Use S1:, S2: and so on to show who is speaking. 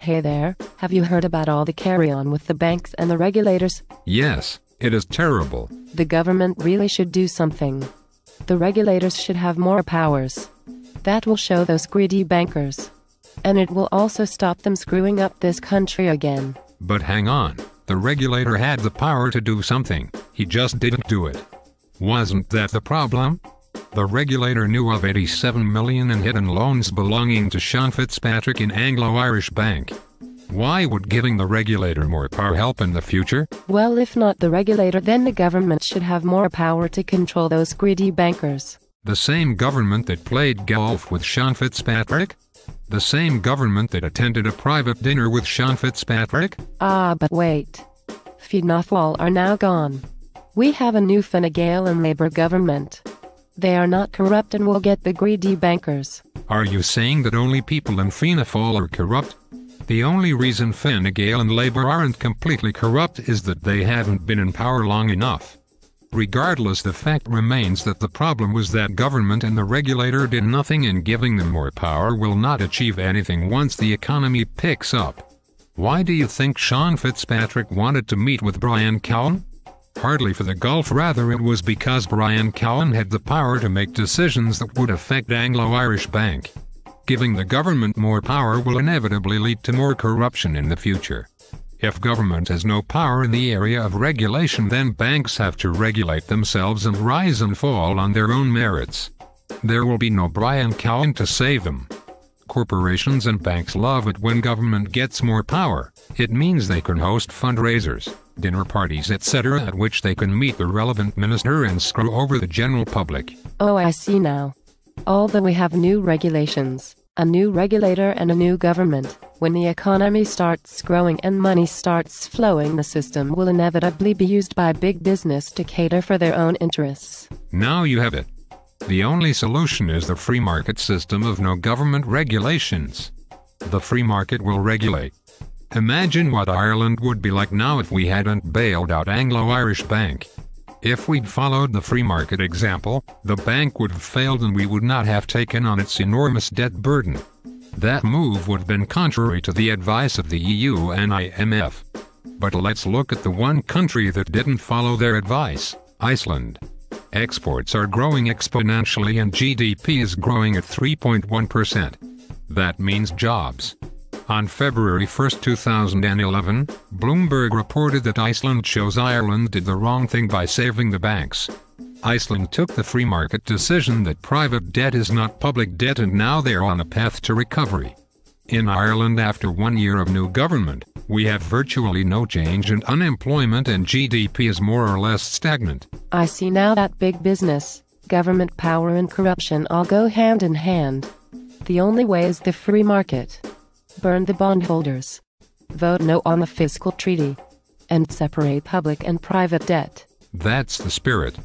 S1: Hey there, have you heard about all the carry-on with the banks and the regulators?
S2: Yes, it is terrible.
S1: The government really should do something. The regulators should have more powers. That will show those greedy bankers. And it will also stop them screwing up this country again.
S2: But hang on, the regulator had the power to do something, he just didn't do it. Wasn't that the problem? The regulator knew of 87 million in hidden loans belonging to Sean Fitzpatrick in Anglo-Irish Bank. Why would giving the regulator more power help in the future?
S1: Well, if not the regulator, then the government should have more power to control those greedy bankers.
S2: The same government that played golf with Sean Fitzpatrick? The same government that attended a private dinner with Sean Fitzpatrick?
S1: But wait. Fianna Fáil are now gone. We have a new Fine Gael and Labour government. They are not corrupt and will get the greedy bankers.
S2: Are you saying that only people in Fianna Fáil are corrupt? The only reason Fine Gael and Labour aren't completely corrupt is that they haven't been in power long enough. Regardless, the fact remains that the problem was that government and the regulator did nothing, and giving them more power will not achieve anything once the economy picks up. Why do you think Sean Fitzpatrick wanted to meet with Brian Cowan? Hardly for the golf, rather it was because Brian Cowan had the power to make decisions that would affect Anglo-Irish Bank. Giving the government more power will inevitably lead to more corruption in the future. If government has no power in the area of regulation, then banks have to regulate themselves and rise and fall on their own merits. There will be no Brian Cowan to save them. Corporations and banks love it when government gets more power. It means they can host fundraisers, dinner parties, etc., at which they can meet the relevant minister and screw over the general public.
S1: Oh, I see now. Although we have new regulations, a new regulator and a new government, when the economy starts growing and money starts flowing, the system will inevitably be used by big business to cater for their own interests.
S2: Now you have it. The only solution is the free market system of no government regulations. The free market will regulate. Imagine what Ireland would be like now if we hadn't bailed out Anglo-Irish Bank. If we'd followed the free market example, the bank would have failed and we would not have taken on its enormous debt burden. That move would have been contrary to the advice of the EU and IMF. But let's look at the one country that didn't follow their advice: Iceland. Exports are growing exponentially and GDP is growing at 3.1%. That means jobs. On February 1, 2011, Bloomberg reported that Iceland shows Ireland did the wrong thing by saving the banks. Iceland took the free market decision that private debt is not public debt, and now they're on a path to recovery. In Ireland, after 1 year of new government, we have virtually no change and unemployment, and GDP is more or less stagnant.
S1: I see now that big business, government power and corruption all go hand in hand. The only way is the free market. Burn the bondholders. Vote no on the fiscal treaty. And separate public and private debt.
S2: That's the spirit.